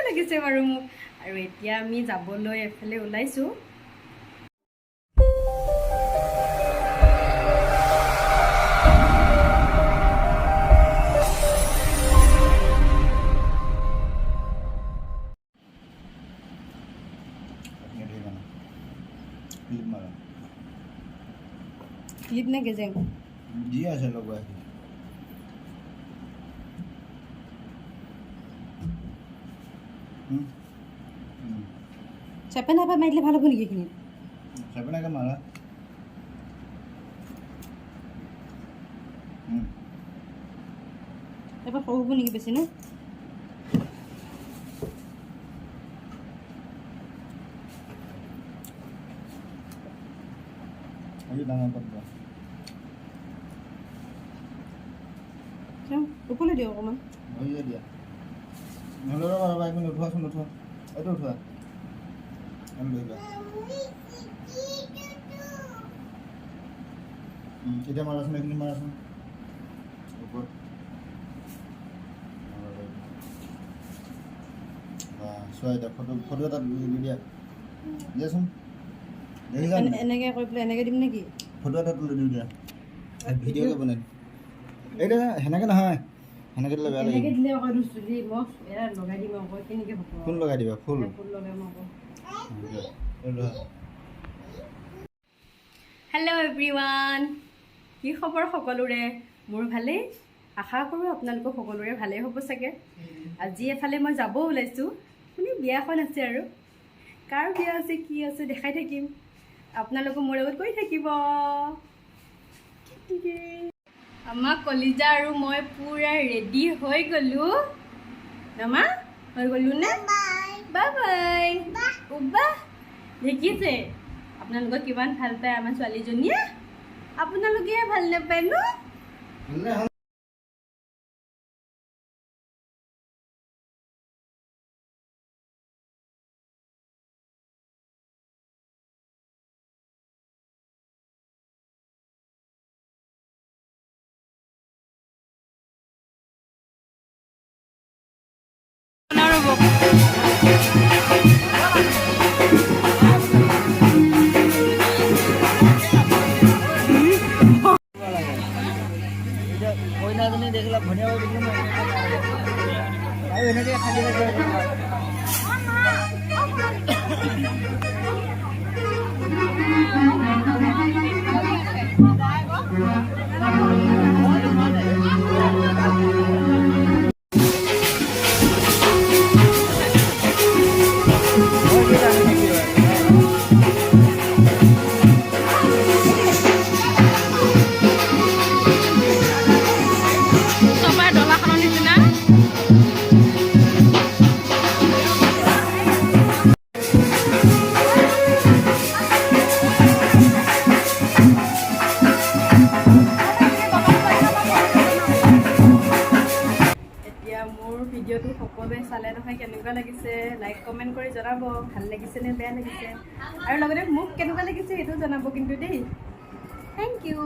লাগিছে বাৰু মোক আৰু এতিয়া আমি যাবলৈ এফালে ওলাইছো ক্লিপ নে গেজেং দি আছে লগোৱা চেপেনাপা মাৰিলে ভাল হ'ব নেকি এইখিনি চেপেনাকে মাৰা এবাৰ সৰু হ'ব নেকি বেছি ন আজি ডাঙৰ পাতবা ওপৰলৈ দিয়ক অকণমান হৈ দিয়া নহ'লে ৰ'বা একো নুঠোৱাচোন নুঠোৱা এইটো উঠোৱা লৈ লোৱা এতিয়া মাৰাচোন এইখিনি মাৰাচোন ওপৰত চোৱা এতিয়া ফটো এটা দি দিয়া দিয়াচোন দেখিছা এনেকৈ কৰি পেলাই এনেকৈ দিম নেকি ফটো এটা তুলি দিওঁ দিয়া ভিডিঅ'কে বনাই দিম এইটো সেনেকৈ নহয় সেনেকৈ দিলে বেয়া লাগিব ফুল লগাই দিবা ফুল হেল্ল' এভৰিৱান কি খবৰ সকলোৰে মোৰ ভালেই আশা কৰোঁ আপোনালোকৰ সকলোৰে ভালেই হ'ব চাগে আজি এফালে মই যাব ওলাইছোঁ মানে বিয়াখন আছে আৰু কাৰ বিয়া আছে কি আছে দেখাই থাকিম আপোনালোকে মোৰ লগত গৈ থাকিব আমাৰ কলিজা আৰু মই পূৰা ৰেডি হৈ গ'লোঁ নামা হৈ গ'লোঁ নে বাই বাই বাই দেখিছে আপোনালোকক কিমান ভাল পায় আমাৰ ছোৱালীজনীয়ে আপোনালোকে ভাল নাপায় ন কইনাজনী দেখিলা ধুনীয়া হৈ দেখিলে আৰু এনেকৈ খালি ভিডিঅ'টো সকলোৱে চালে নহয় কেনেকুৱা লাগিছে লাইক কমেণ্ট কৰি জনাব ভাল লাগিছে নে বেয়া লাগিছে আৰু লগতে মোক কেনেকুৱা লাগিছে সেইটো জনাব কিন্তু দেই থেংক ইউ